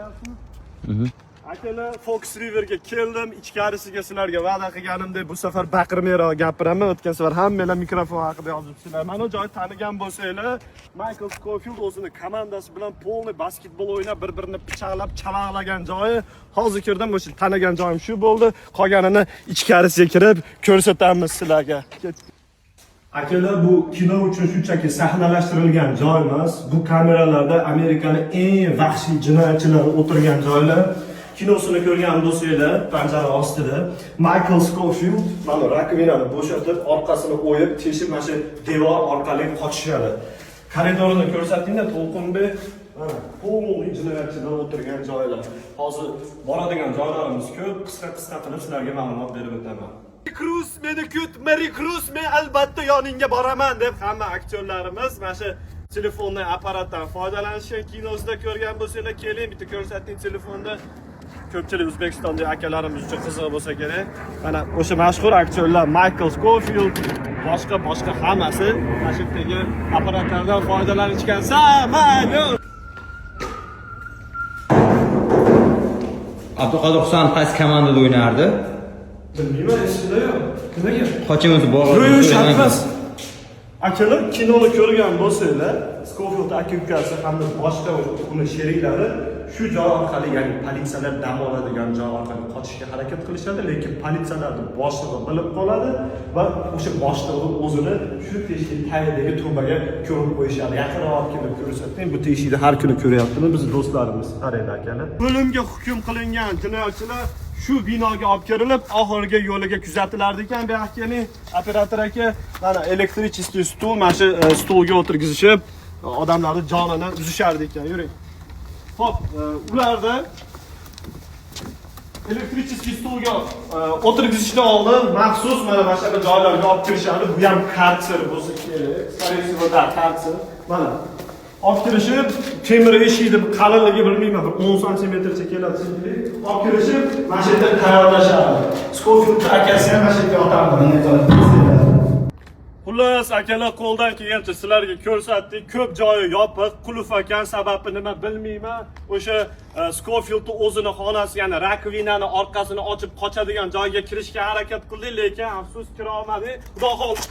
ko'ryapsizmi? Akalar, Fox Riverga keldim. Ichkarisiga sizlarga va'da qilganimdek bu safar baqirmayroq gapiraman. O'tgan safar hammalar mikrofon haqida yozibsizlar. Mana bu joyni tanigan bo'lsanglar, Michael Scofield o'zini komandasi bilan polni basketbol o'ynab, bir-birini pichoqlab, chalaqlagan joyi. Hozir kirdim, o'sha tanigan joyim shu bo'ldi. Qolganini ichkarisiga kirib ko'rsatamiz sizlarga. Akalar, bu kino uchun shunchaki sahnalashtirilgan joy emas. Bu kameralarda Amerikaning eng vahshiy jinoyatchilari o'tirgan joylar. Kinosini ko'rgan do'stlar, panjara ostida Michael Scofield mana rakovinani bo'shatib, orqasini o'yib, teshib mana shu devor orqali qochishadi. Koridorni ko'rsatingda, To'lqinbek, mana qo'mli jinoyatchilar o'tirgan joylar. Hozir boradigan joylarimiz ko'p, qisqa qilib sizlarga ma'lumot berib o'taman. Cruz meni kut, Mary Cruz men albatta yoningga boraman deb hamma aktyorlarimiz mana shu telefonli apparatdan foydalanishgan. Kinosida ko'rgan bo'lsanglar, keling bitta ko'rsating telefonda. Ko'pchilik O'zbekistondagi akalarimiz uchun qiziq bo'lsa kerak. Mana o'sha mashhur aktyorlar Michael Scofield, boshqa hammasi mana shu yerdagi apparatlardan foydalanishgan. Samolyot. Abduqodir Husanov qaysi komandada o'ynardi? Bilmayman, esimda yo'q. Nimaga? Qochimiz bor. Yo'q, shart emas. Akalar, kinoni ko'rgan bo'lsanglar, Scofield aka-ukasi hamda boshqa uni sheriklari shu joy orqali, ya'ni politsiyalar dam oladigan joy orqali qochishga harakat qilishadi, lekin politsiyalarning boshlig'i bilib qoladi va o'sha boshlig'i o'zini shu teshik tagidagi trubaga ko'rib qo'yishadi. Yaqinroq kelib ko'rsating, bu teshikni har kuni ko'ryaptimi biz do'stlarimiz, qarang akalar. O'limga hukm qilingan jinoyatchilar shu binoga olib kirilib, oxirgi yo'liga kuzatilardi ekan. Bu akaning operator aka mana elektrichеский stul, mana shu stulga o'tirgizishib, odamlarning jonini uzishardi ekan. Yuring. Hop, ularda elektrichеский stulga o'tirgizishdan oldin maxsus mana shunaqa joylarga olib kirishadi. Bu ham karser bo'lsa kerak. Скорее всего, da karser. Mana olib kirishib, temir eshikni qalinligi bilmayman, 10 santimetrcha keladi shekilli. Olib kirishib, mana shu yerda tayyorlashadi. Scofield akasi ham mana shu yerga otardi. Xullas, akalar qo'ldan kelgancha sizlarga ko'rsatdik. Ko'p joyi yopiq, qulf ekan, sababi nima bilmayman. O'sha Scofield o'zini xonasi, ya'ni rakovinani orqasini ochib qochadigan joyga kirishga harakat qildi, lekin afsus kira olmadi. Xudo xohlasa